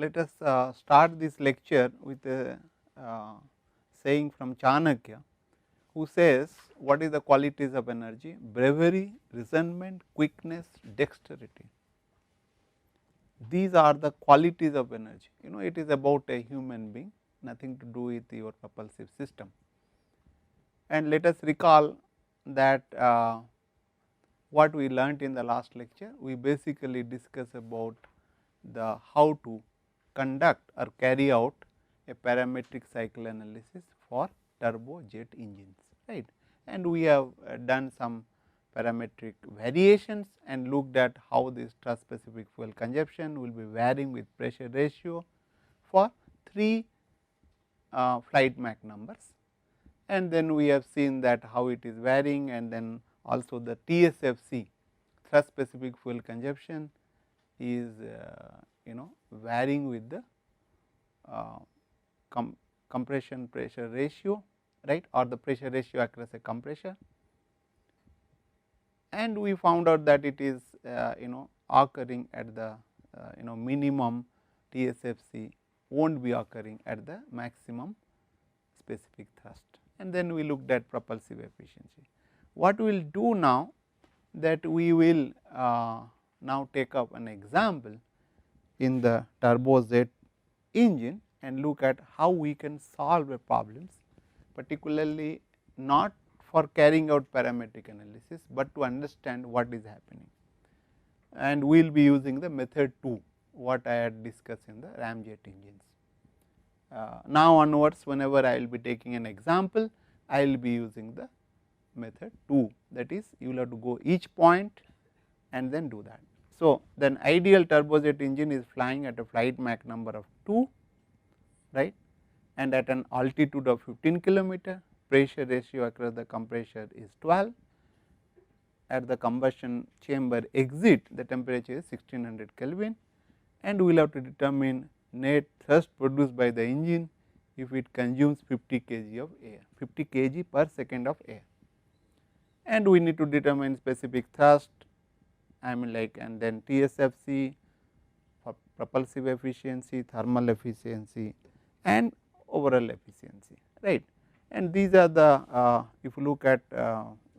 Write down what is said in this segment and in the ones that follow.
let us start this lecture with a saying from Chanakya, who says what is the qualities of energy? Bravery, resentment, quickness, dexterity. These are the qualities of energy. It is about a human being, nothing to do with your propulsive system. And let us recall that what we learnt in the last lecture. We basically discuss about the how to conduct or carry out a parametric cycle analysis for turbojet engines, right. And we have done some parametric variations and looked at how this thrust specific fuel consumption will be varying with pressure ratio for 3 flight Mach numbers. And then we have seen that how it is varying, and then also the TSFC, thrust specific fuel consumption, is varying with the compression pressure ratio, right, or the pressure ratio across a compressor. And we found out that it is occurring at the minimum TSFC won't be occurring at the maximum specific thrust. And then we looked at propulsive efficiency. What we will do now, that we will now take up an example in the turbojet engine and look at how we can solve a problems, particularly not for carrying out parametric analysis, but to understand what is happening. And we will be using the method 2, what I had discussed in the ramjet engines. Now onwards, whenever I will be taking an example, I will be using the method 2, that is, you will have to go each point and then do that. So, then ideal turbojet engine is flying at a flight Mach number of 2, right, and at an altitude of 15 kilometer, pressure ratio across the compressor is 12. At the combustion chamber exit, the temperature is 1600 Kelvin, and we will have to determine net thrust produced by the engine if it consumes 50 kg of air, 50 kg per second of air. And we need to determine specific thrust, and then TSFC for propulsive efficiency, thermal efficiency, and overall efficiency, right. And these are the if you look at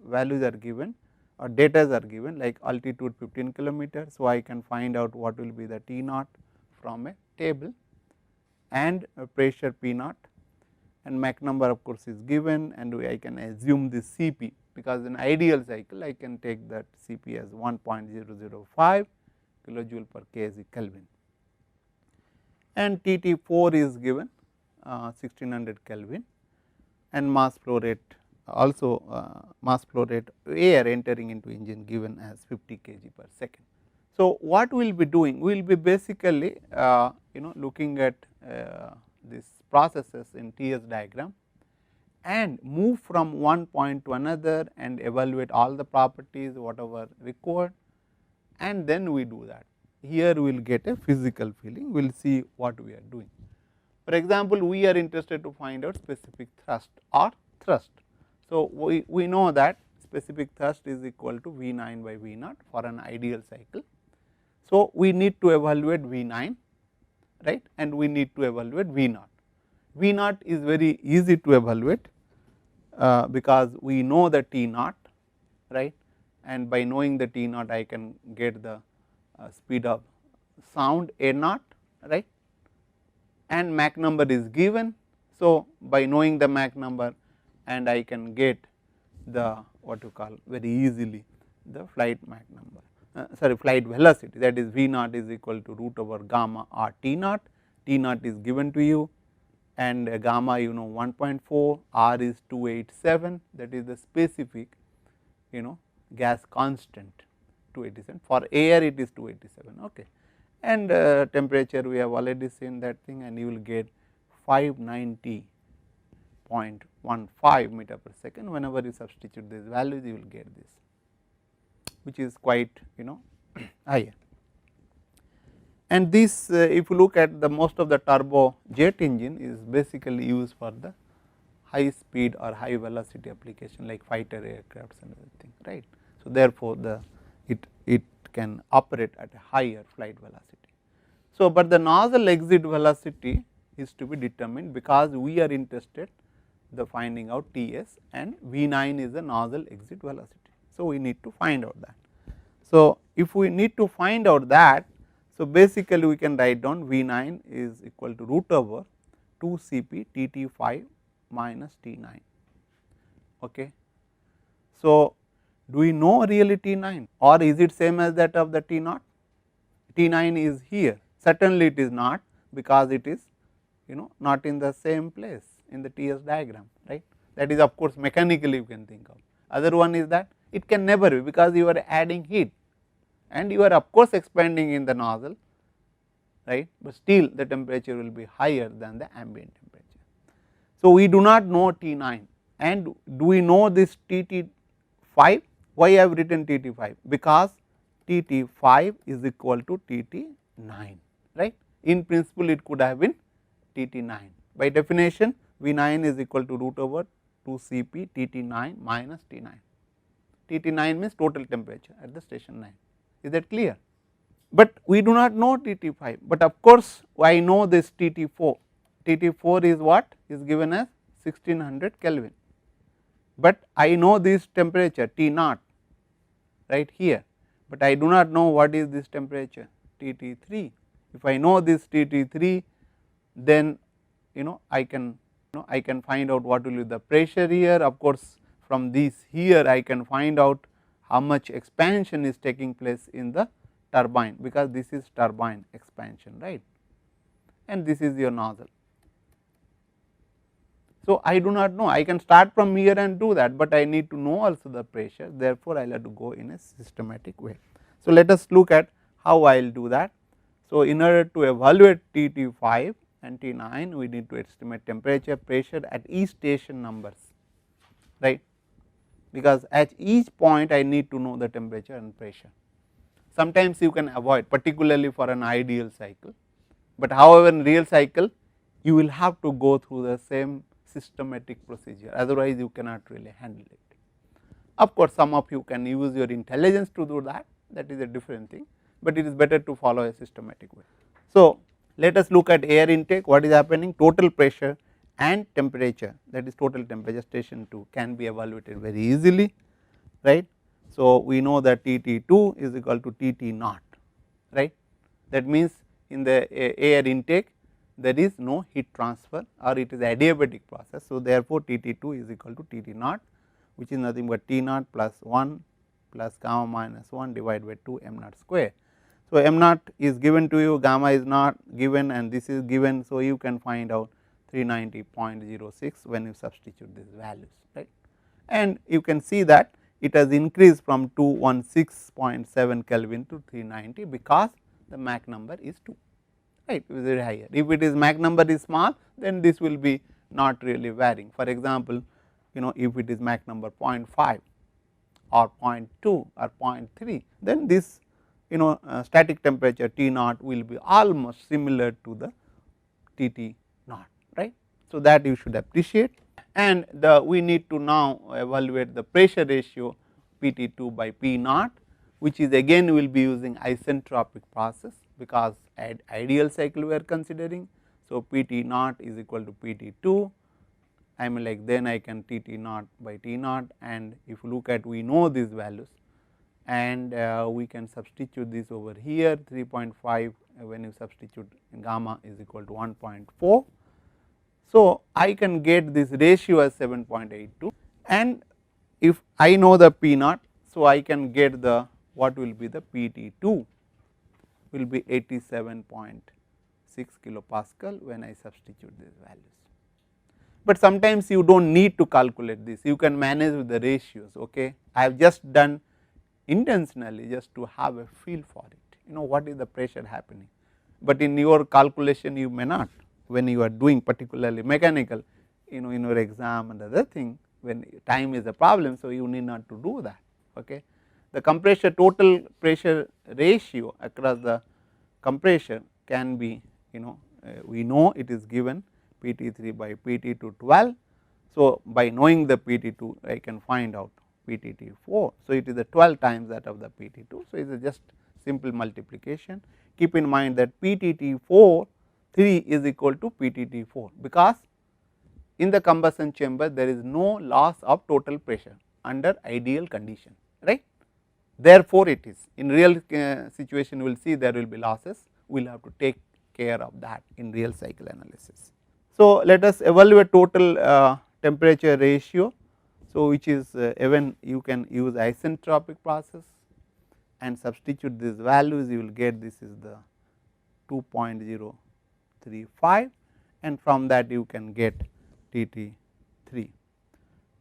values are given or data are given, like altitude 15 kilometers. So, I can find out what will be the T naught from a table, and pressure P naught, and Mach number of course is given, and I can assume this Cp, because in ideal cycle I can take that Cp as 1.005 kilojoule per kg Kelvin, and Tt4 is given 1600 Kelvin, and mass flow rate also mass flow rate air entering into engine given as 50 kg per second. So, what we will be doing? We will be basically looking at these processes in TS diagram and move from one point to another and evaluate all the properties whatever required, and then we do that. Here we will get a physical feeling, we will see what we are doing. For example, we are interested to find out specific thrust or thrust. So, we know that specific thrust is equal to V9 by V0 for an ideal cycle. So, we need to evaluate V9, right, and we need to evaluate V0. V0 is very easy to evaluate because we know the T naught, right, and by knowing the T naught I can get the speed of sound A naught, right, and Mach number is given. So, by knowing the Mach number, and I can get the what you call very easily the flight Mach number, flight velocity, that is V naught is equal to root over gamma r T naught. T naught is given to you, and gamma 1.4, r is 287, that is the specific gas constant 287. For air it is 287, okay. And temperature we have already seen that thing, and you will get 590.15 meter per second. Whenever you substitute these values, you will get this, which is quite higher. And this if you look at the most of the turbojet engine is basically used for the high speed or high velocity application like fighter aircrafts and everything, right. So, therefore, it can operate at a higher flight velocity. So, but the nozzle exit velocity is to be determined, because we are interested the finding out Ts, and V9 is the nozzle exit velocity. So, we need to find out that. So, if we need to find out that, so basically we can write down V9 is equal to root over 2 Cp Tt5 minus T9. Okay. So, do we know really T9, or is it same as that of the T0? T9 is here, certainly it is not, because it is not in the same place in the Ts diagram, right. That is of course mechanically you can think of. Other one is that it can never be, because you are adding heat and you are of course expanding in the nozzle, right, but still the temperature will be higher than the ambient temperature. So, we do not know T9, and do we know this Tt5? Why I have written Tt5? Because Tt5 is equal to Tt9, right. In principle it could have been Tt9. By definition V9 is equal to root over 2 Cp Tt9 minus T9. Tt9 means total temperature at the station 9. Is that clear? But we do not know Tt5, but of course I know this Tt4. Tt4 is what is given as 1600 Kelvin, but I know this temperature T0 right here, but I do not know what is this temperature Tt3. If I know this Tt3, then I can find out what will be the pressure here. Of course, from this here I can find out how much expansion is taking place in the turbine, because this is turbine expansion, right, and this is your nozzle. So, I do not know, I can start from here and do that, but I need to know also the pressure, therefore, I will have to go in a systematic way. So, let us look at how I will do that. So, in order to evaluate Tt5 and T9, we need to estimate temperature, pressure at each station numbers, right, because at each point I need to know the temperature and pressure. Sometimes you can avoid, particularly for an ideal cycle, but however in real cycle you will have to go through the same systematic procedure, otherwise you cannot really handle it. Of course, some of you can use your intelligence to do that, that is a different thing, but it is better to follow a systematic way. So, let us look at air intake, what is happening, total pressure and temperature, that is total temperature station 2 can be evaluated very easily, right. So, we know that Tt2 is equal to Tt0, right. That means in the air intake there is no heat transfer, or it is adiabatic process. So, therefore, Tt2 is equal to Tt0, which is nothing but T0 plus 1 plus gamma minus 1 divided by 2 m0 square. So, m0 is given to you, gamma is not given, and this is given. So, you can find out 390.06 when you substitute these values, right, and you can see that it has increased from 216.7 Kelvin to 390, because the Mach number is 2, right, very higher. If it is Mach number is small, then this will be not really varying. For example, if it is Mach number 0.5 or 0.2 or 0.3, then this static temperature T0 will be almost similar to the Tt0, right. So, that you should appreciate, and we need to now evaluate the pressure ratio Pt2 by P0, which is again we will be using isentropic process, because at ideal cycle we are considering. So, Pt0 is equal to Pt2, I am like then I can Tt0 by T0, and if you look at, we know these values, and we can substitute this over here 3.5 when you substitute gamma is equal to 1.4. So, I can get this ratio as 7.82, and if I know the P0, so I can get the what will be the Pt2 will be 87.6 kilopascal when I substitute these values. But sometimes you do not need to calculate this, you can manage with the ratios. Okay. I have just done intentionally just to have a feel for it, what is the pressure happening, but in your calculation you may not, when you are doing particularly mechanical, in your exam and other thing, when time is a problem. So, you need not to do that. Okay. The compressor total pressure ratio across the compressor can be, we know it is given Pt3 by Pt2 12. So, by knowing the Pt2 I can find out Ptt4. So, it is the 12 times that of the Pt2. So, it is just simple multiplication. Keep in mind that PTT4 3 is equal to PTT4, because in the combustion chamber there is no loss of total pressure under ideal condition, right. Therefore, it is in real situation we will see there will be losses, we will have to take care of that in real cycle analysis. So, let us evaluate total temperature ratio. So, which is even you can use isentropic process and substitute these values, you will get this is the 2.035, and from that you can get TT3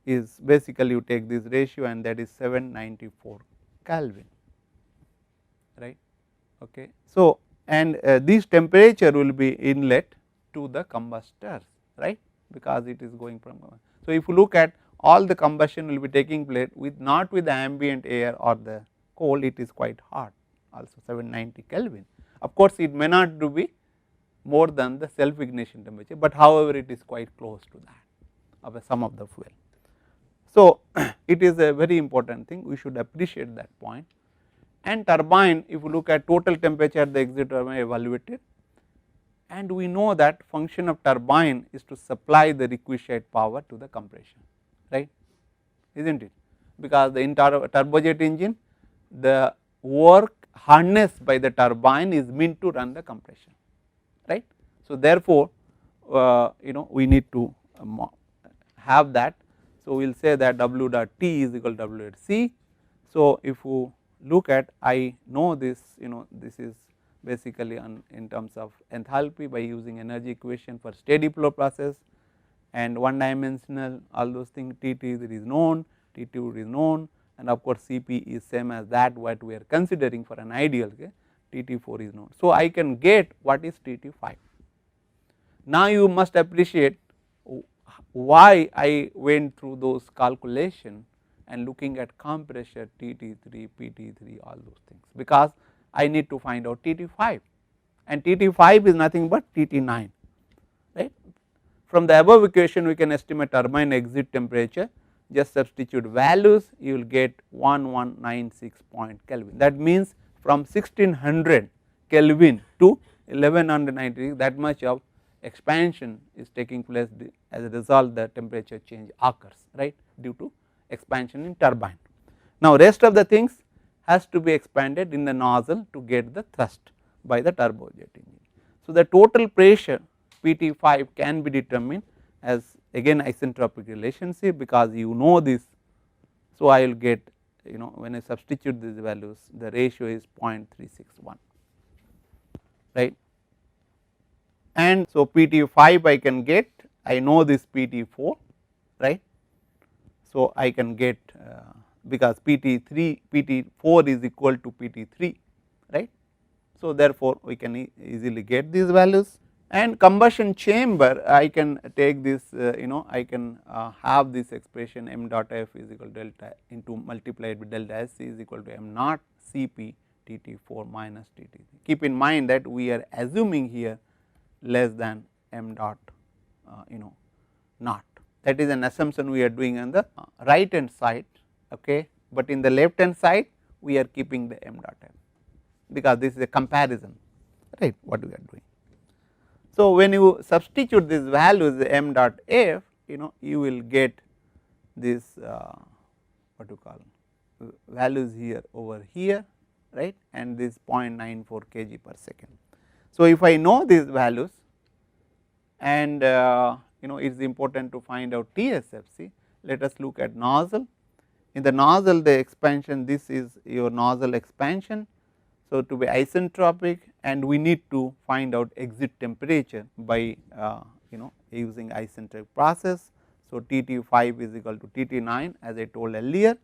is basically you take this ratio and that is 794 Kelvin, right. Okay. So, and this temperature will be inlet to the combustors, right, because it is going from. So, if you look at all the combustion will be taking place with not with the ambient air or the coal, it is quite hot also 790 Kelvin. Of course, it may not to be more than the self ignition temperature, but however it is quite close to that of a sum of the fuel. So, it is a very important thing, we should appreciate that point. And turbine, if you look at total temperature at the exit turbine evaluated, and we know that function of turbine is to supply the requisite power to the compression, right, is not it, because the in turbojet engine the work harnessed by the turbine is meant to run the compression, right. So, therefore, we need to have that. So, we will say that W dot T is equal to W dot C. So, if you look at, I know this, this is basically in terms of enthalpy by using energy equation for steady flow process and one dimensional, all those things, T3 is known, T2 is known, and of course, Cp is same as that what we are considering for an ideal case, Tt4 is known. So, I can get what is Tt5. Now, you must appreciate why I went through those calculation and looking at compressor Tt3, Pt3, all those things, because I need to find out Tt5 and Tt5 is nothing but Tt9, right. From the above equation we can estimate turbine exit temperature, just substitute values, you will get 1196 point Kelvin. That means from 1600 Kelvin to 1190, that much of expansion is taking place, as a result the temperature change occurs, right, due to expansion in turbine. Now, rest of the things has to be expanded in the nozzle to get the thrust by the turbojet engine. So, the total pressure PT5 can be determined as again isentropic relationship, because you know this. So, I will get when I substitute these values the ratio is 0.361, right. And so, PT5 I can get, I know this PT4, right. So, I can get because PT4 is equal to PT3, right. So, therefore, we can easily get these values. And combustion chamber, I can take this I can have this expression m dot f is equal to delta into multiplied with delta S C is equal to m naught Cp Tt4 minus Tt3. Keep in mind that we are assuming here less than m dot naught, that is an assumption we are doing on the right hand side, okay, but in the left hand side we are keeping the m dot f, because this is a comparison, right, what we are doing. So, when you substitute these values m dot f, you will get this what you call values here over here, right, and this 0.94 kg per second. So, if I know these values and it is important to find out TSFC, let us look at nozzle. In the nozzle the expansion, this is your nozzle expansion. So, to be isentropic, and we need to find out exit temperature by using isentropic process. So, Tt5 is equal to Tt9, as I told earlier,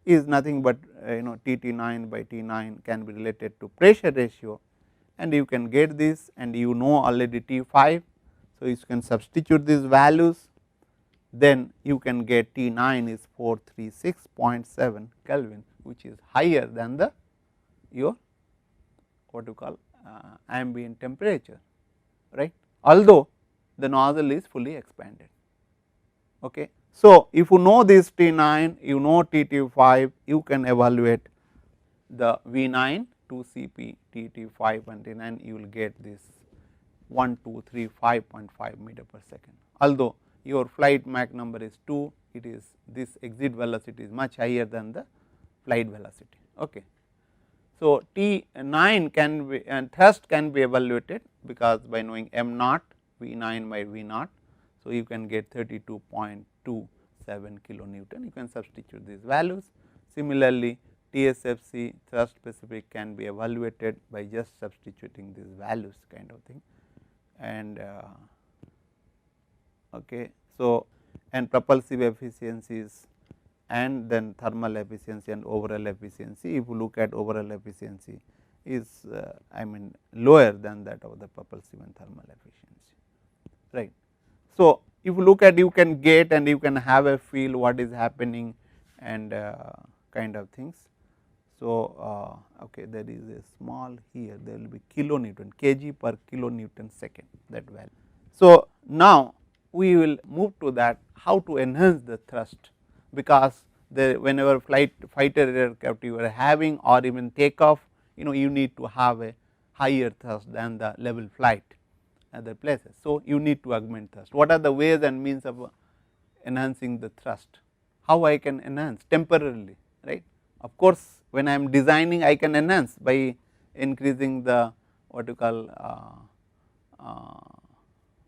is nothing but Tt9 by T9 can be related to pressure ratio, and you can get this, and already T5. So, you can substitute these values, then you can get T9 is 436.7 Kelvin, which is higher than the your what you call ambient temperature, right, although the nozzle is fully expanded. Okay. So, if you know this T9, you know Tt5, you can evaluate the V9 2 Cp Tt 529, you will get this 1, 2, 3, 5.5 meter per second. Although your flight Mach number is 2, it is this exit velocity is much higher than the flight velocity. Okay. So, T9 can be and thrust can be evaluated, because by knowing m naught V9 by V naught. So, you can get 32.27 kilonewton, you can substitute these values. Similarly, TSFC thrust specific can be evaluated by just substituting these values kind of thing. And okay. So, and propulsive efficiencies and then thermal efficiency and overall efficiency. If you look at overall efficiency is I mean lower than that of the propulsive and thermal efficiency, right. So, if you look at, you can get and you can have a feel what is happening and kind of things. So, okay, there is a small here, there will be kilonewton, kg per kilonewton second, that value. So, now we will move to that how to enhance the thrust, because whenever fighter aircraft you are having or even takeoff, you need to have a higher thrust than the level flight other places. So, you need to augment thrust. What are the ways and means of enhancing the thrust? How I can enhance? Temporarily, right. Of course, when I am designing, I can enhance by increasing the what you call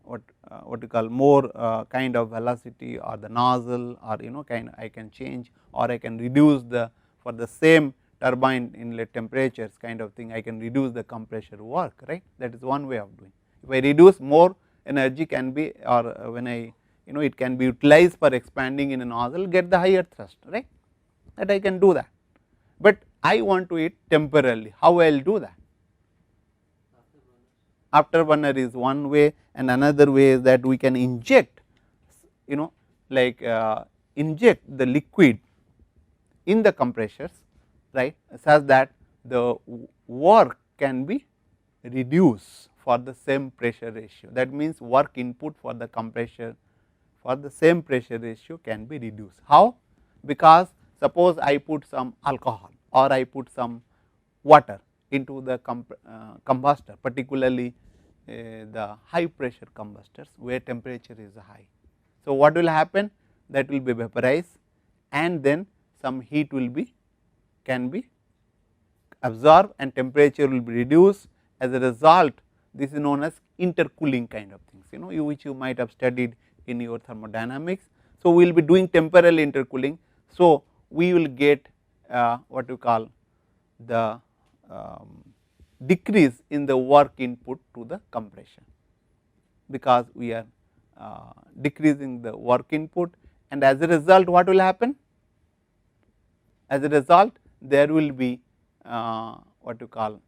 what you call more kind of velocity or the nozzle, or kind I can change, or I can reduce the for the same turbine inlet temperatures kind of thing, I can reduce the compressor work, right. That is one way of doing. If I reduce, more energy can be, or when I it can be utilized for expanding in a nozzle, get the higher thrust, right, that I can do that. But I want to it temporarily, how I will do that? Afterburner is one way, and another way is that we can inject like inject the liquid in the compressors, right, such that the work can be reduced for the same pressure ratio. That means, work input for the compressor for the same pressure ratio can be reduced. How? Because suppose I put some alcohol or I put some water into the combustor, particularly the high pressure combustors where temperature is high. So, what will happen? That will be vaporized, and then some heat will be can be absorbed and temperature will be reduced. As a result, this is known as intercooling kind of things, which you might have studied in your thermodynamics. So, we will be doing temporal intercooling. So, we will get what you call the decrease in the work input to the compression, because we are decreasing the work input, and as a result what will happen? As a result, there will be what you call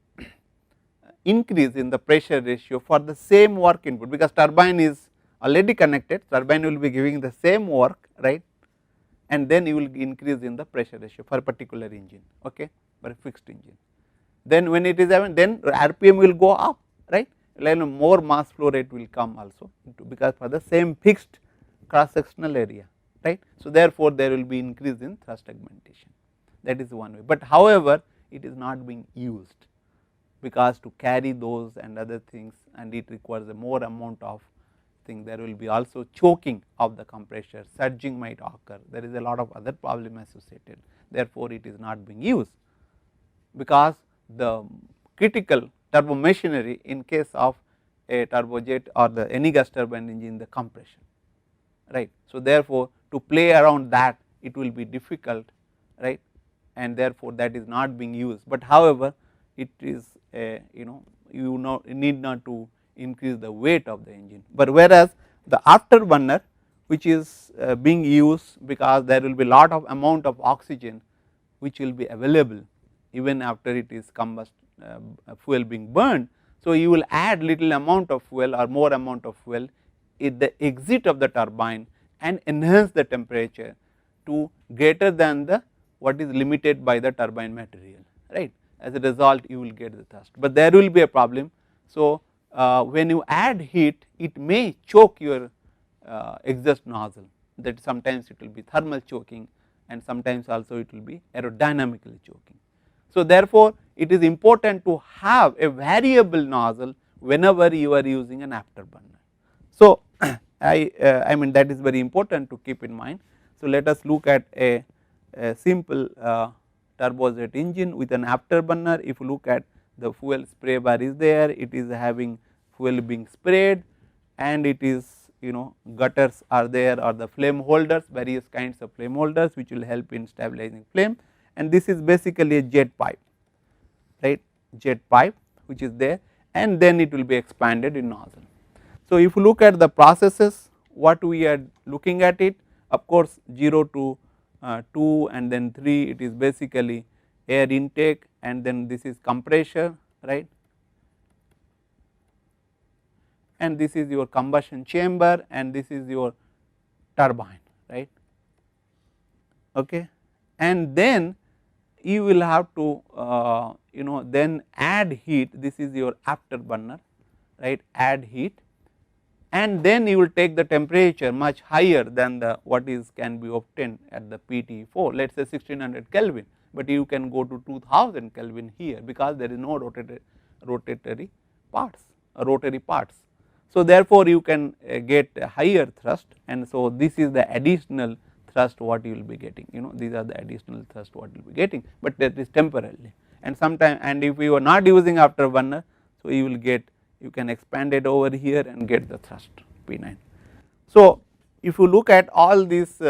increase in the pressure ratio for the same work input, because turbine is already connected, turbine will be giving the same work, right, and then you will increase in the pressure ratio for a particular engine, okay, for a fixed engine. Then when it is having, then RPM will go up, right, like more mass flow rate will come also because for the same fixed cross sectional area, right. So, therefore, there will be increase in thrust augmentation, that is one way. But however, it is not being used, because to carry those and other things, and it requires a more amount of thing, there will be also choking of the compressor, surging might occur, there is a lot of other problem associated, therefore, it is not being used, because the critical turbo machinery in case of a turbojet or the any gas turbine engine, the compression, right. So, therefore, to play around that it will be difficult, right, and therefore, that is not being used. But however, it is a you need not to increase the weight of the engine, but whereas the afterburner, which is being used because there will be lot of amount of oxygen which will be available even after it is fuel being burned. So, you will add little amount of fuel or more amount of fuel at the exit of the turbine and enhance the temperature to greater than the what is limited by the turbine material, right. As a result, you will get the thrust, but there will be a problem. So, when you add heat, it may choke your exhaust nozzle, that sometimes it will be thermal choking and sometimes also it will be aerodynamically choking. So, therefore, it is important to have a variable nozzle whenever you are using an afterburner. So, I mean that is very important to keep in mind. So, let us look at a simple turbojet engine with an afterburner. If you look at the fuel spray bar is there, it is having fuel being sprayed, and it is gutters are there, or the flame holders, various kinds of flame holders which will help in stabilizing flame, and this is basically a jet pipe, right, jet pipe which is there, and then it will be expanded in nozzle. So, if you look at the processes, what we are looking at it, of course 0 to 2 and then 3, it is basically air intake, and then this is compressor, right, and this is your combustion chamber, and this is your turbine, right. Okay. And then you will have to then add heat, this is your afterburner, right, add heat, and then you will take the temperature much higher than the what is can be obtained at the PT4, let us say 1600 Kelvin, but you can go to 2000 Kelvin here, because there is no rotatory parts, rotary parts. So, therefore, you can get a higher thrust, and so this is the additional thrust what you will be getting, these are the additional thrust what you will be getting, but that is temporarily, and sometime, and if you are not using afterburner, so you will get, you can expand it over here and get the thrust P9. So, if you look at all these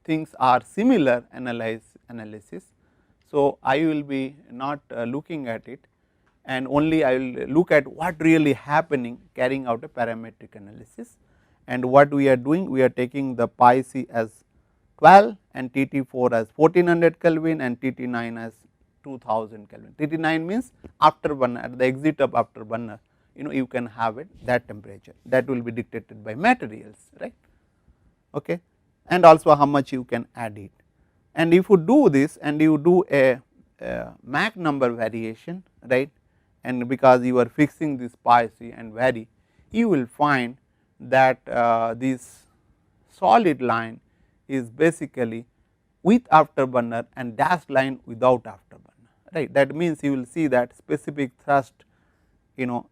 things are similar analysis. So, I will be not looking at it, and only I will look at what really happening carrying out a parametric analysis, and what we are doing, we are taking the pi c as 12 and TT4 as 1400 Kelvin and TT9 as 2000 Kelvin. TT9 means afterburner, at the exit of afterburner, you can have it that temperature, that will be dictated by materials, right, okay, and also how much you can add it. And if you do this and you do a Mach number variation, right, and because you are fixing this pi c and vary, you will find that this solid line is basically with afterburner and dashed line without afterburner, right. That means you will see that specific thrust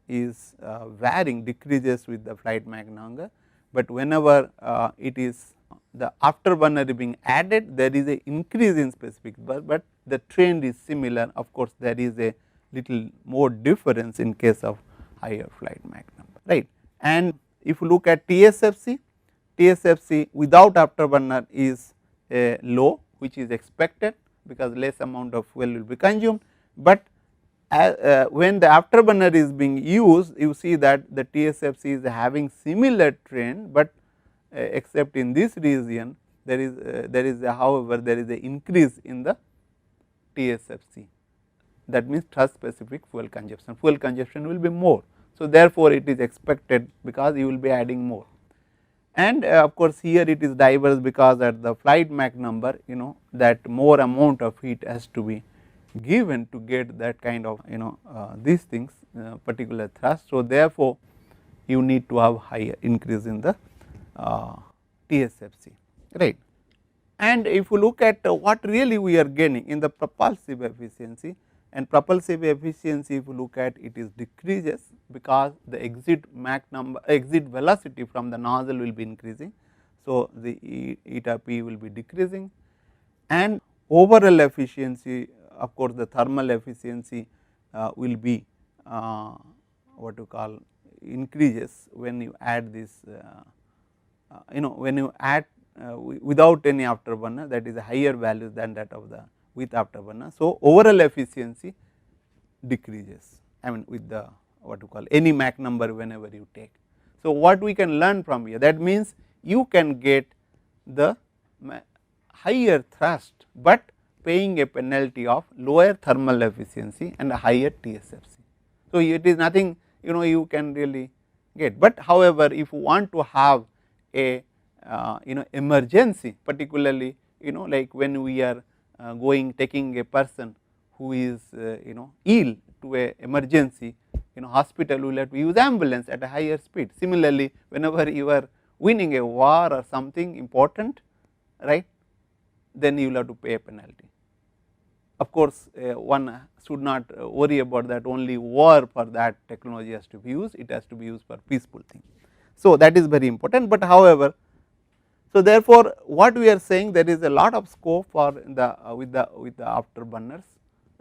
is varying, decreases with the flight Mach number, but whenever it is the afterburner being added, there is a increase in specific, but the trend is similar. Of course, there is a little more difference in case of higher flight Mach number, right. And if you look at TSFC, TSFC without afterburner is low, which is expected because less amount of fuel will be consumed, but when the afterburner is being used, you see that the TSFC is having similar trend, but except in this region there is however there is a increase in the TSFC, that means thrust specific fuel consumption will be more. So, therefore, it is expected because you will be adding more, and of course, here it is diverse because at the flight Mach number that more amount of heat has to be given to get that kind of these things particular thrust. So, therefore, you need to have higher increase in the TSFC, right. And if you look at what really we are gaining in the propulsive efficiency, and propulsive efficiency if you look at it is decreases because the exit Mach number, exit velocity from the nozzle will be increasing. So, the eta p will be decreasing, and overall efficiency, of course, the thermal efficiency will be what you call increases when you add this when you add without any afterburner, that is a higher value than that of the with afterburner. So, overall efficiency decreases, I mean with the what you call any Mach number whenever you take. So, what we can learn from here, that means you can get the higher thrust, but paying a penalty of lower thermal efficiency and a higher TSFC. So, it is nothing you can really get, but however, if you want to have a emergency, particularly like when we are taking a person who is ill to a emergency hospital, we will have to use ambulance at a higher speed. Similarly, whenever you are winning a war or something important, right, then you will have to pay a penalty. Of course, one should not worry about that only war for that technology has to be used, it has to be used for peaceful thing. So, that is very important, but however, so therefore, what we are saying there is a lot of scope for the with the afterburners,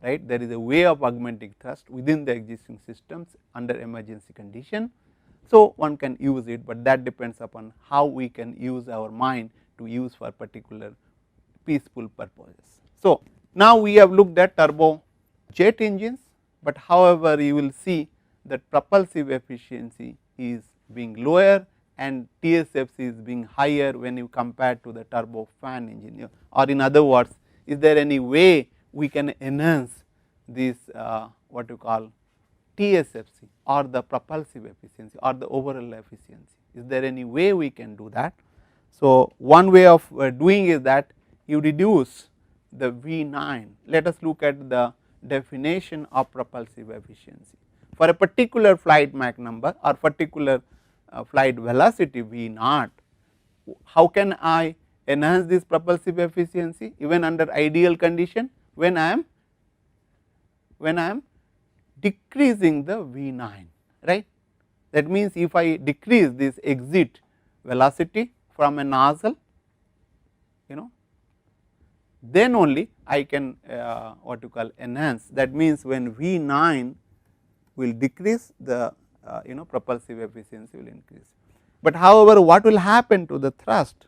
right. There is a way of augmenting thrust within the existing systems under emergency condition. So, one can use it, but that depends upon how we can use our mind to use for particular peaceful purposes. So, now we have looked at turbo jet engines, but however, you will see that propulsive efficiency is being lower and TSFC is being higher when you compare to the turbo fan engine, or in other words, is there any way we can enhance this what you call TSFC or the propulsive efficiency or the overall efficiency, is there any way we can do that. So, one way of doing is that you reduce the V9. Let us look at the definition of propulsive efficiency. For a particular flight Mach number or particular flight velocity V0, how can I enhance this propulsive efficiency even under ideal condition when I am decreasing the V9, right. That means, if I decrease this exit velocity from a nozzle, then only I can what you call enhance. That means, when V9 will decrease, the propulsive efficiency will increase. But however, what will happen to the thrust?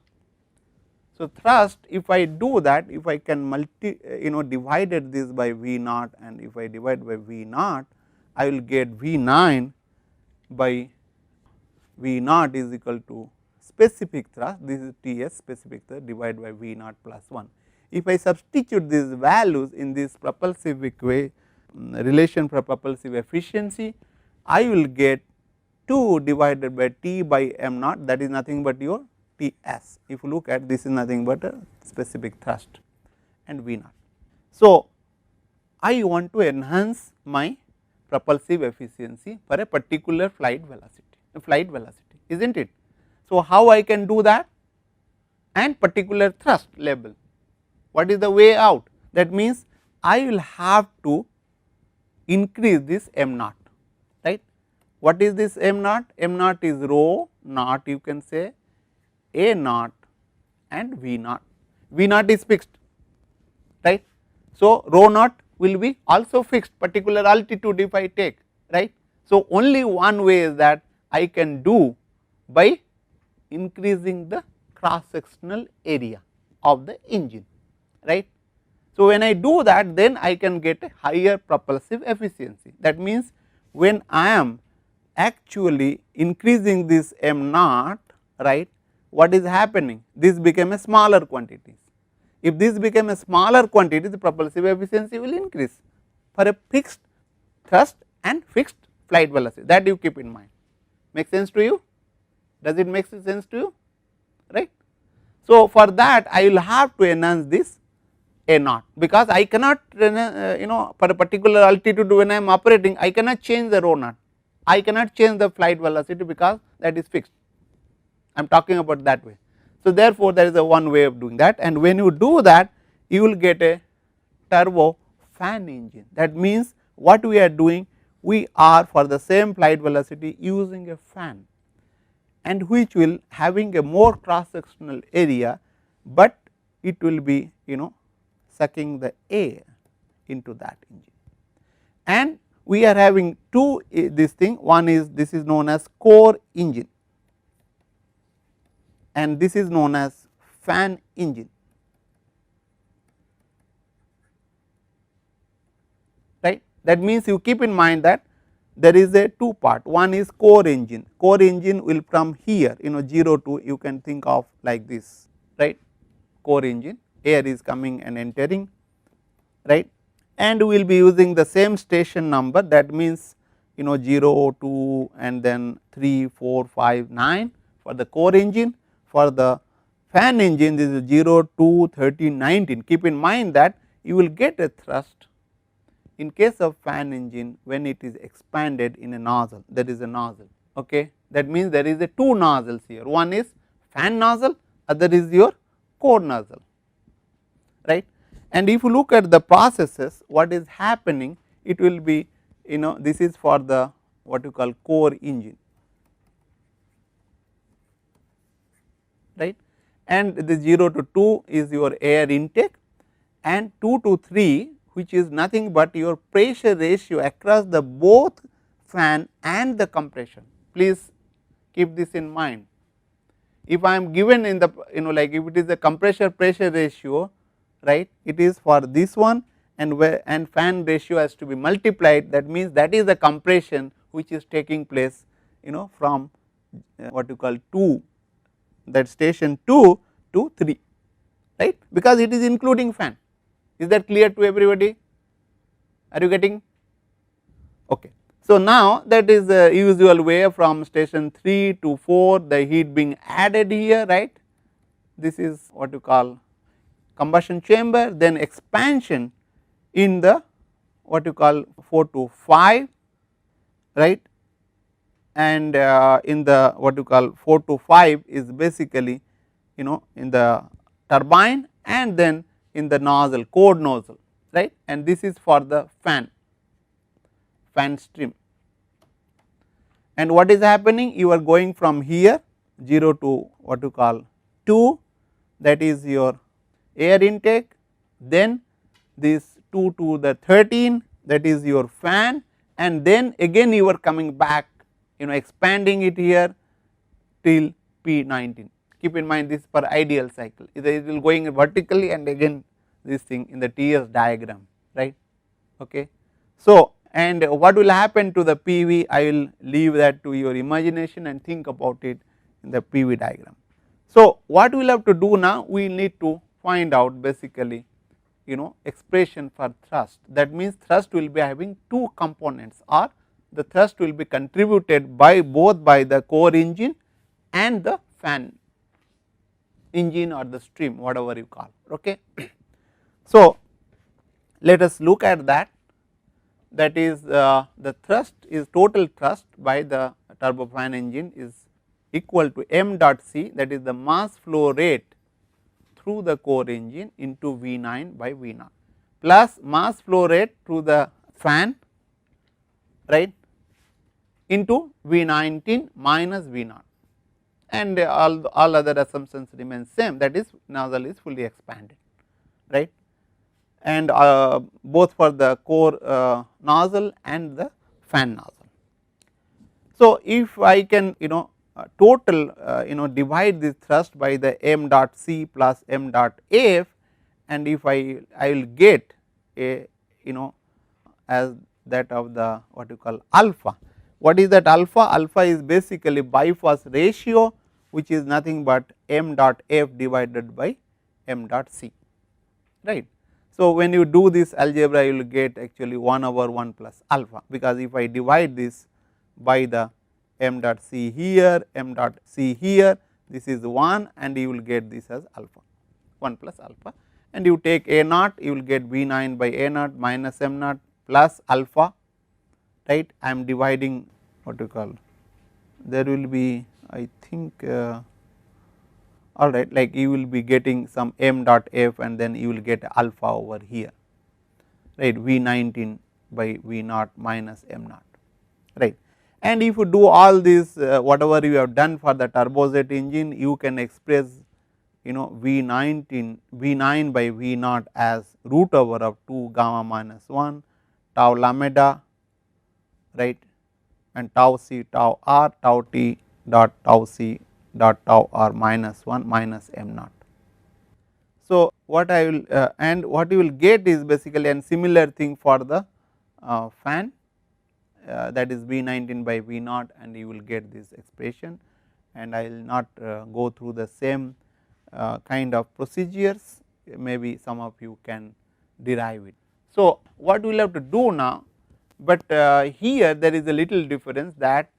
So, thrust, if I do that, if I can divided this by V0 and if I divide by V0, I will get V9 by V0 is equal to specific thrust, this is Ts specific thrust divided by V0 plus 1. If I substitute these values in this propulsive relation for propulsive efficiency, I will get 2 divided by T by m0, that is nothing but your Ts. If you look at this, is nothing but a specific thrust and V0. So, I want to enhance my propulsive efficiency for a particular flight velocity, is not it. So, how I can do that, and particular thrust level, what is the way out? That means, I will have to increase this m0, right. What is this m0? m0 is rho naught, you can say a naught and V0. V0 is fixed, right. So, rho naught will be also fixed particular altitude if I take, right. So, only one way is that I can do by increasing the cross sectional area of the engine, right. So, when I do that, then I can get a higher propulsive efficiency. That means, when I am actually increasing this m0, right, what is happening? This became a smaller quantity. If this became a smaller quantity, the propulsive efficiency will increase for a fixed thrust and fixed flight velocity, that you keep in mind. Make sense to you? Does it make sense to you, right? So, for that I will have to enhance this a naught, because I cannot for a particular altitude when I am operating, I cannot change the rho naught, I cannot change the flight velocity because that is fixed. I am talking about that way. So, therefore, there is a one way of doing that, and when you do that, you will get a turbo fan engine. That means, what we are doing, we are for the same flight velocity using a fan, and which will having a more cross sectional area, but it will be sucking the air into that engine. And we are having two this thing, one is this is known as core engine, and this is known as fan engine, right. That means, you keep in mind that there is a two part, one is core engine will from here 0 to you can think of like this, right. Core engine, air is coming and entering, right, and we will be using the same station number, that means 0, 2 and then 3, 4, 5, 9 for the core engine. For the fan engine, this is 0, 2, 13, 19. Keep in mind that you will get a thrust in case of fan engine when it is expanded in a nozzle, that is a nozzle. Okay. That means, there is a two nozzles here, one is fan nozzle, other is your core nozzle, right. And if you look at the processes, what is happening, it will be, this is for the what you call core engine, right, and the 0 to 2 is your air intake, and 2 to 3 which is nothing but your pressure ratio across the both fan and the compression. Please keep this in mind. If I am given in the, like if it is the compressor pressure ratio, right, it is for this one, and where and fan ratio has to be multiplied, that means that is the compression which is taking place, from what you call 2, that station 2 to 3, right, because it is including fan. Is that clear to everybody? Are you getting? Okay. So, now that is the usual way from station 3 to 4, the heat being added here, right. This is what you call combustion chamber, then expansion in the what you call 4 to 5, right, and in the what you call 4 to 5 is basically, in the turbine, and then in the nozzle, core nozzle, right, and this is for the fan stream. And what is happening, you are going from here 0 to what you call 2, that is your air intake, then this 2 to the 13, that is your fan, and then again you are coming back, expanding it here till P19. Keep in mind this per ideal cycle, it will going vertically, and again this thing in the TS diagram, right. Okay. So, and what will happen to the PV, I will leave that to your imagination and think about it in the PV diagram. So, what we will have to do now, we need to find out basically, expression for thrust, that means thrust will be having two components, or the thrust will be contributed by both by the core engine and the fan engine or the stream, whatever you call. Okay. So, let us look at that, is the thrust is total thrust by the turbofan engine is equal to m dot c, that is the mass flow rate through the core engine into V9 by V0 plus mass flow rate through the fan, right, into V19 minus V0, and all other assumptions remain same, that is nozzle is fully expanded, right, and both for the core nozzle and the fan nozzle. So, if I can total divide this thrust by the m dot c plus m dot f, and if I will get a as that of the what you call alpha. What is that alpha? Alpha is basically bypass ratio, which is nothing but m dot f divided by m dot c, right. So, when you do this algebra, you will get actually 1 over 1 plus alpha, because if I divide this by the m dot c here, m dot c here, this is 1, and you will get this as alpha 1 plus alpha, and you take a naught, you will get V9 by a naught minus m naught plus alpha, right. I am dividing what you call, there will be I think all right, like you will be getting some m dot f, and then you will get alpha over here, right, V19 by V0 minus m naught, right. And if you do all this whatever you have done for the turbojet engine, you can express V9 by V0 as root over of 2 gamma minus 1 tau lambda, right, and tau c tau r tau t dot tau c dot tau r minus 1 minus m naught. So, what I will and what you will get is basically a similar thing for the fan, that is V19 by V0, and you will get this expression, and I will not go through the same kind of procedures, maybe some of you can derive it. So, what we will have to do now, but here there is a little difference, that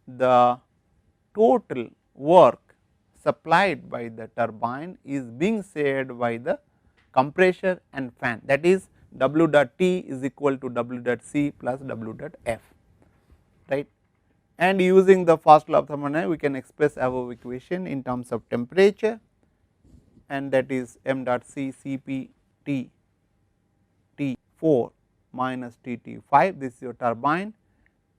the total work supplied by the turbine is being shared by the compressor and fan, that is W dot T is equal to W dot C plus W dot F, right. And using the first law of thermodynamics, we can express above equation in terms of temperature, and that is m dot C Cp T T4 minus Tt5, this is your turbine,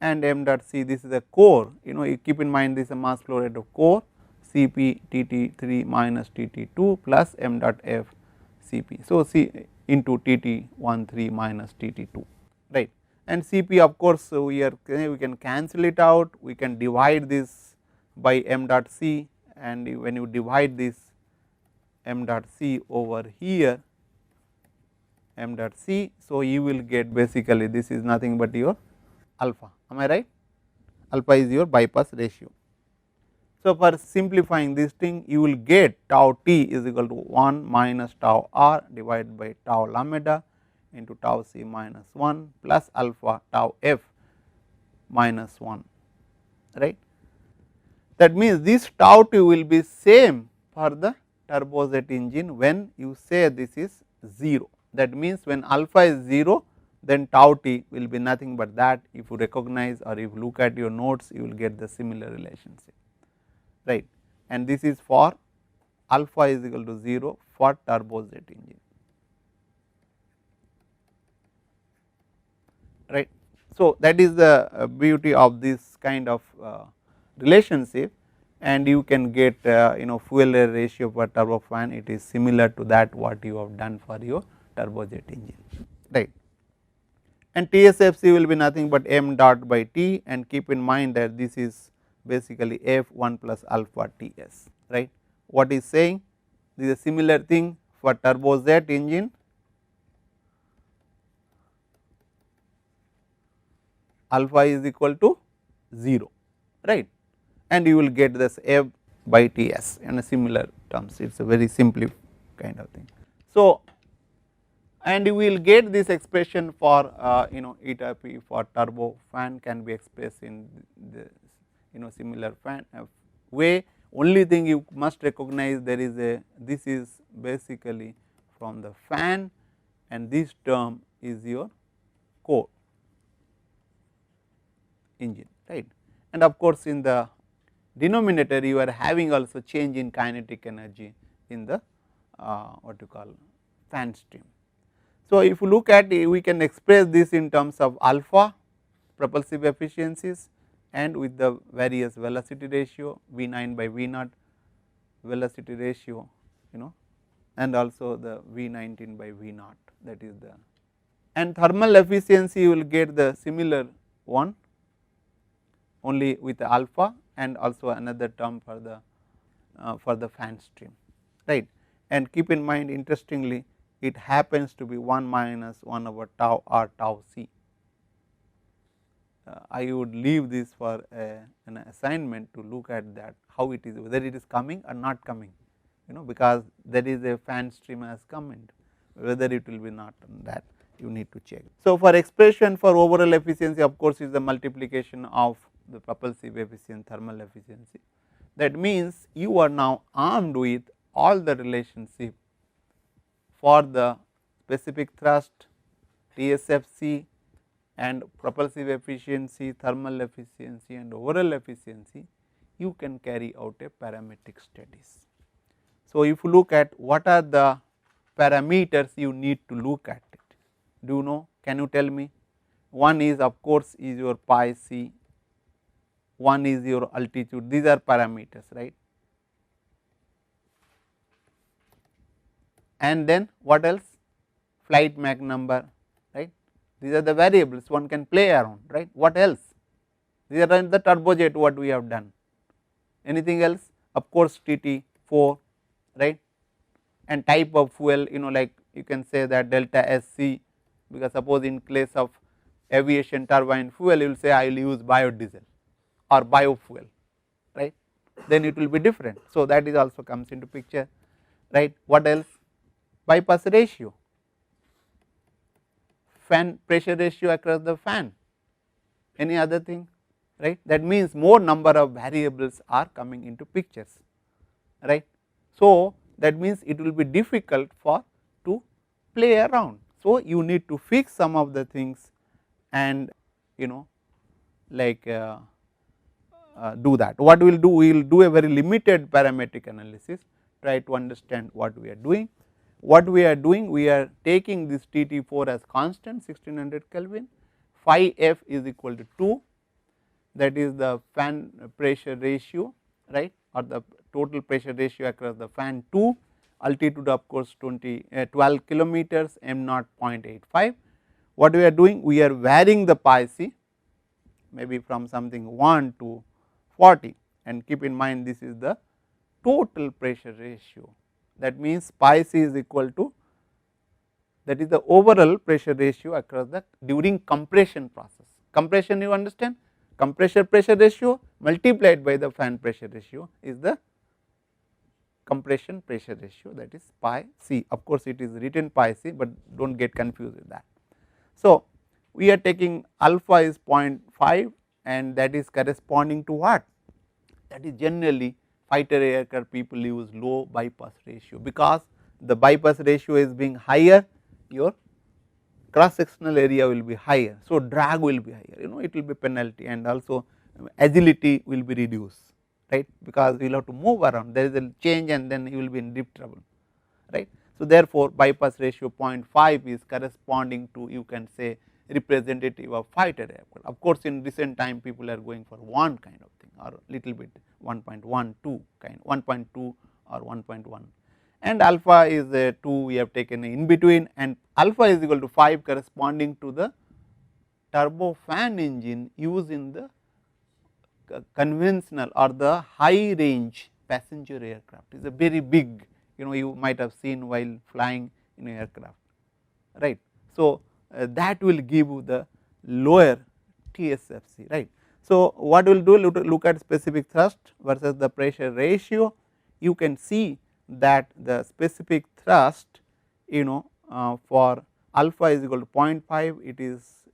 and m dot c, this is the core. You keep in mind this is a mass flow rate of core, Cp Tt3 minus Tt2 plus m dot f Cp. So, C into Tt13 minus Tt2, right, and Cp of course, we can cancel it out, we can divide this by m dot c, and when you divide this m dot c over here m dot c. So, you will get basically this is nothing but your alpha, am I right? Alpha is your bypass ratio. So, for simplifying this thing, you will get tau t is equal to 1 minus tau r divided by tau lambda into tau c minus 1 plus alpha tau f minus 1, right. That means, this tau t will be same for the turbojet engine when you say this is 0. That means, when alpha is 0, then tau t will be nothing but that. If you recognize or if you look at your notes, you will get the similar relationship, right, and this is for alpha is equal to 0 for turbojet engine, right. So, that is the beauty of this kind of relationship, and you can get fuel air ratio for turbofan, it is similar to that what you have done for your turbojet engine, right. And TSFC will be nothing but m dot by T, and keep in mind that this is basically f 1 plus alpha Ts, right. What is saying? This is a similar thing for turbojet engine, alpha is equal to 0, right, and you will get this f by Ts in a similar terms, it is a very simple kind of thing. So, and you will get this expression for eta p for turbo fan can be expressed in the similar fan way. Only thing you must recognize, there is a, this is basically from the fan, and this term is your core engine, right. And of course, in the denominator you are having also change in kinetic energy in the what you call fan stream. So, if you look at it, we can express this in terms of alpha propulsive efficiencies and with the various velocity ratio V9 by V0 velocity ratio, and also the V19 by V0, that is the, and thermal efficiency you will get the similar one only with the alpha, and also another term for the fan stream, right. And keep in mind, interestingly, it happens to be 1 minus 1 over tau r tau c. I would leave this for an assignment to look at that, how it is, whether it is coming or not coming, because there is a fan stream has come in, whether it will be not, that you need to check. So, for expression for overall efficiency, of course, is the multiplication of the propulsive efficiency, thermal efficiency. That means, you are now armed with all the relationship for the specific thrust, TSFC, and propulsive efficiency, thermal efficiency, and overall efficiency, you can carry out a parametric studies. So, if you look at what are the parameters you need to look at it, do you know, can you tell me? One is of course is your pi c, one is your altitude, these are parameters, right. And then what else? Flight Mach number, right. These are the variables one can play around, right. What else? These are the turbojet what we have done. Anything else? Of course, Tt4, right, and type of fuel, like you can say that delta SC, because suppose in case of aviation turbine fuel, you will say I will use biodiesel or biofuel, right, then it will be different. So, that is also comes into picture, right. What else? Bypass ratio, fan pressure ratio across the fan, any other thing, right. That means, more number of variables are coming into pictures, right. So, that means it will be difficult for to play around. So, you need to fix some of the things and like do that. What we will do? We will do a very limited parametric analysis, try to understand what we are doing. what we are doing, we are taking this Tt4 as constant 1600 Kelvin, phi f is equal to 2, that is the fan pressure ratio, right, or the total pressure ratio across the fan 2, altitude of course 12 kilometers, m naught 0.85. What we are doing? We are varying the pi c maybe from something 1 to 40, and keep in mind this is the total pressure ratio. That means, pi c is equal to, that is the overall pressure ratio across the during compression process. Compression, you understand, compression pressure ratio multiplied by the fan pressure ratio is the compression pressure ratio, that is pi c. Of course, it is written pi c, but do not get confused with that. So, we are taking alpha is 0.5 and that is corresponding to what? That is generally fighter aircraft people use low bypass ratio, because the bypass ratio is being higher, your cross sectional area will be higher. So, drag will be higher, it will be penalty, and also agility will be reduced, right, because you will have to move around, there is a change and then you will be in deep trouble, right. So, therefore, bypass ratio 0.5 is corresponding to, you can say, representative of fighter aircraft. Of course, in recent time people are going for 1 kind of thing, or little bit 1.12 kind, 1.2 or 1.1, and alpha is 2, we have taken in between, and alpha is equal to 5 corresponding to the turbofan engine used in the conventional or the high range passenger aircraft. It is a very big, you might have seen while flying in an aircraft, right. So, that will give you the lower TSFC, right. So, what we will do, look at specific thrust versus the pressure ratio. You can see that the specific thrust, for alpha is equal to 0.5, it is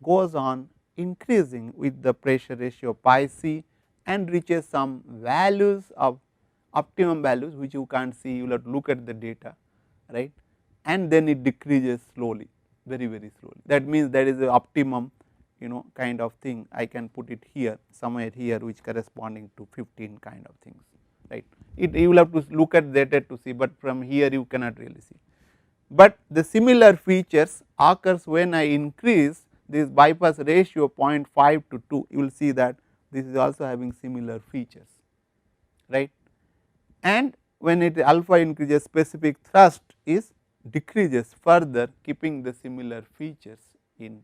goes on increasing with the pressure ratio pi c and reaches some values of optimum values, which you can't see, you will have to look at the data, right, and then it decreases slowly, very slowly. That means, that is the optimum, kind of thing. I can put it here, somewhere here, which corresponding to 15 kind of things, right. You will have to look at data to see, but from here you cannot really see. But the similar features occurs when I increase this bypass ratio 0.5 to 2, you will see that this is also having similar features, right. And when it alpha increases, specific thrust is decreases further, keeping the similar features in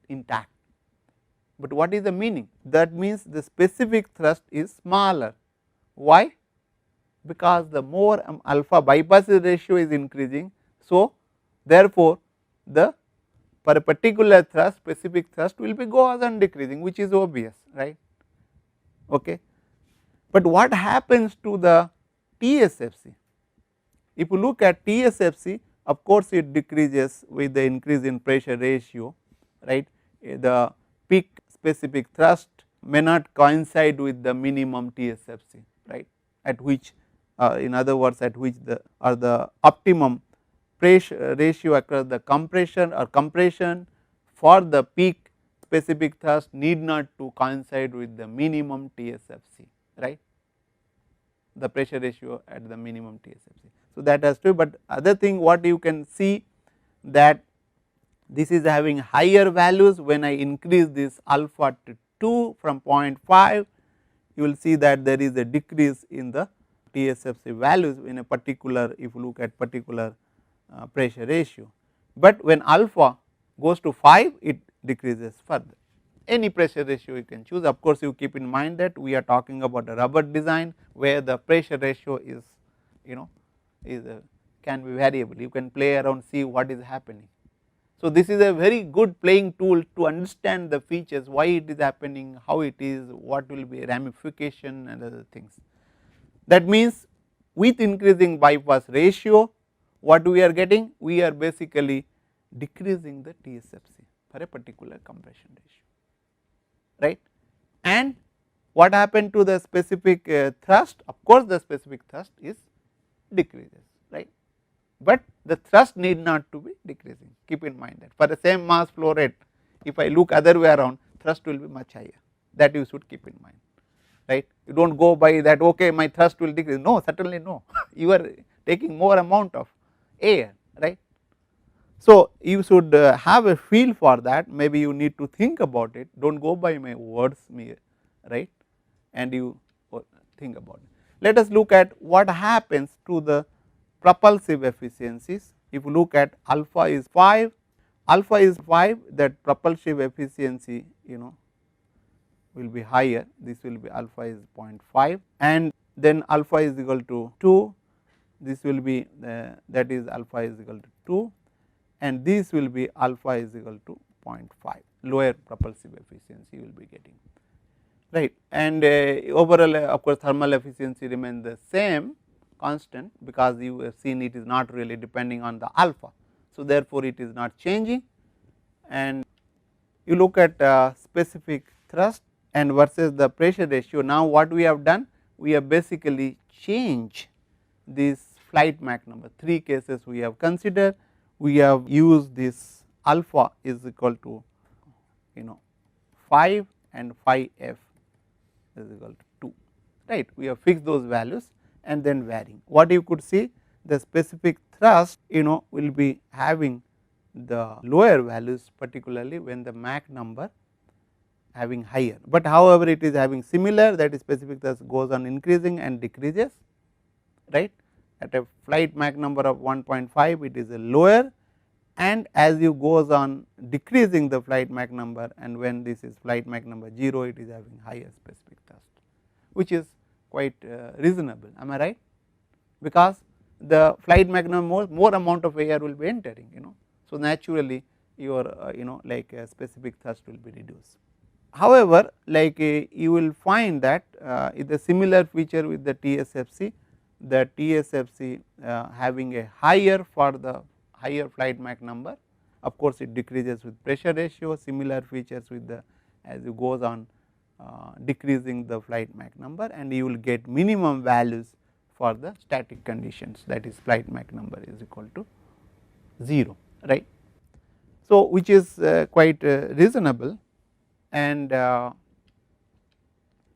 intact. But what is the meaning? That means, the specific thrust is smaller. Why? Because the more alpha bypass ratio is increasing. So, therefore, the for a particular thrust, specific thrust will be goes on decreasing, which is obvious, right. Okay. But what happens to the TSFC? If you look at TSFC, of course, it decreases with the increase in pressure ratio, right. The peak specific thrust may not coincide with the minimum TSFC, right, at which in other words, at which the optimum pressure ratio across the compression for the peak specific thrust need not to coincide with the minimum TSFC, right, the pressure ratio at the minimum TSFC. So, that has to, but other thing what you can see, that this is having higher values when I increase this alpha to 2 from 0.5, you will see that there is a decrease in the TSFC values in a particular, if you look at particular pressure ratio, but when alpha goes to 5, it decreases further. Any pressure ratio you can choose. Of course, you keep in mind that we are talking about a rubber design, where the pressure ratio is can be variable. You can play around, see what is happening. So, this is a very good playing tool to understand the features, why it is happening, how it is, what will be ramification and other things. That means, with increasing bypass ratio, what we are getting? We are basically decreasing the TSFC for a particular compression ratio, right. And what happened to the specific thrust? Of course, the specific thrust is decreases, right, but the thrust need not to be decreasing. Keep in mind that for the same mass flow rate, if I look other way around, thrust will be much higher, that you should keep in mind, right. You do not go by that, okay, my thrust will decrease, no, certainly no. You are taking more amount of air, right. So, you should have a feel for that, maybe you need to think about it, do not go by my words right, and you think about it. Let us look at what happens to the propulsive efficiencies. If you look at alpha is 5, that propulsive efficiency will be higher, this will be alpha is 0.5, and then alpha is equal to 2, this will be that is alpha is equal to 2, and this will be alpha is equal to 0.5, lower propulsive efficiency you will be getting, right. And overall of course, thermal efficiency remains the same constant, because you have seen it is not really depending on the alpha. So, therefore, it is not changing, and you look at specific thrust and versus the pressure ratio. Now, what we have done? We have basically changed this flight Mach number, 3 cases we have considered. We have used this alpha is equal to 5 and phi f is equal to 2, right. We have fixed those values and then varying. What you could see, the specific thrust will be having the lower values, particularly when the Mach number having higher, but however it is having similar, that is specific thrust goes on increasing and decreases, right. At a flight Mach number of 1.5 it is a lower, and as you goes on decreasing the flight Mach number, and when this is flight Mach number 0 it is having higher specific thrust, which is quite reasonable, am I right, because the flight Mach number more amount of air will be entering, so naturally your like specific thrust will be reduced. However, like you will find that is a similar feature with the TSFC, the TSFC having a higher for the higher flight Mach number, of course it decreases with pressure ratio, similar features with the as you goes on decreasing the flight Mach number, and you will get minimum values for the static conditions, that is flight Mach number is equal to 0, right. So, which is quite reasonable, and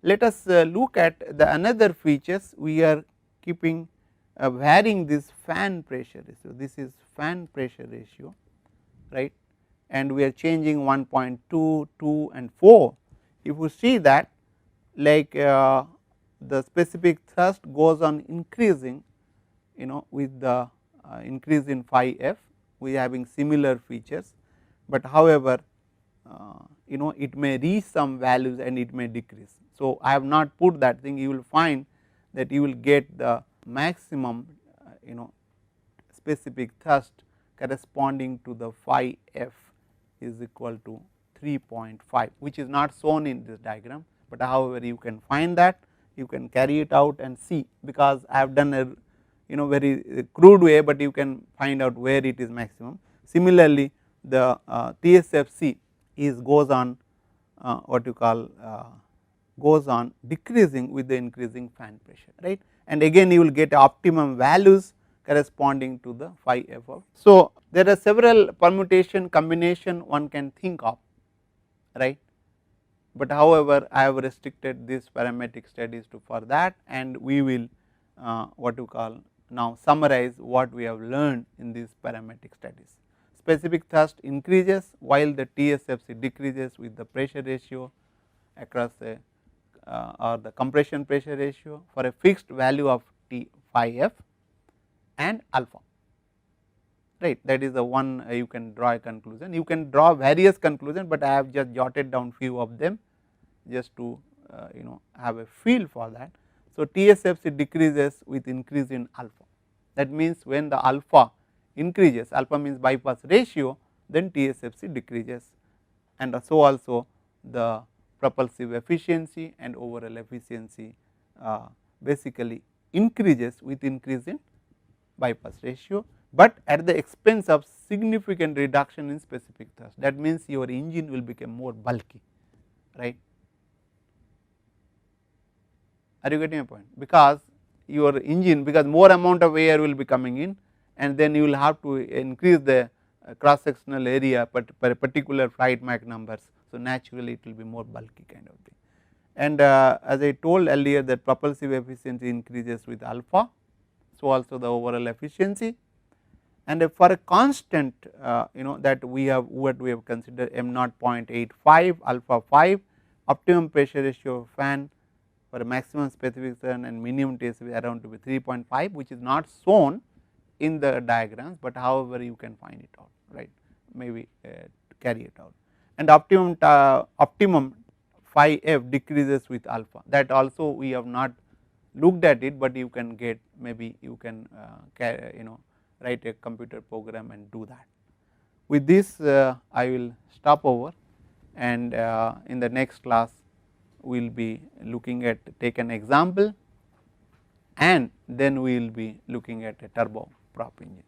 let us look at the another features. We are keeping varying this fan pressure ratio, this is fan pressure ratio, right, and we are changing 1.2, 2 and 4. If you see that, like the specific thrust goes on increasing with the increase in phi f, we are having similar features, but however it may reach some values and it may decrease. So, I have not put that thing, you will find that you will get the maximum specific thrust corresponding to the phi f is equal to 3.5, which is not shown in this diagram, but however you can find that, you can carry it out and see, because I have done a very crude way, but you can find out where it is maximum. Similarly, the TSFC is goes on what you call goes on decreasing with the increasing fan pressure, right, and again you will get optimum values corresponding to the phi f of. So, there are several permutation combination one can think of, right, but however I have restricted this parametric studies to for that, and we will what you call now summarize what we have learned in these parametric studies. Specific thrust increases while the TSFC decreases with the pressure ratio across a or the compression pressure ratio for a fixed value of T phi f and alpha, right. That is the one you can draw a conclusion. You can draw various conclusions, but I have just jotted down few of them just to have a feel for that. So, TSFC decreases with increase in alpha, that means when the alpha increases, alpha means bypass ratio, then TSFC decreases, and so also the propulsive efficiency and overall efficiency basically increases with increase in bypass ratio, but at the expense of significant reduction in specific thrust. That means your engine will become more bulky, right. Are you getting a point? Because your engine, because more amount of air will be coming in, and then you will have to increase the cross sectional area but per particular flight Mach numbers. So, naturally it will be more bulky kind of thing, and as I told earlier that propulsive efficiency increases with alpha. so also the overall efficiency. And for a constant that we have what we have considered m naught 0.85 alpha 5 optimum pressure ratio of fan for a maximum specific thrust and minimum TSV around to be 3.5, which is not shown in the diagrams, but however you can find it out, right, maybe carry it out. And optimum phi f decreases with alpha, that also we have not looked at it, but you can get, maybe you can write a computer program and do that. With this I will stop over, and in the next class we will be looking at take an example, and then we will be looking at a turboprop engine.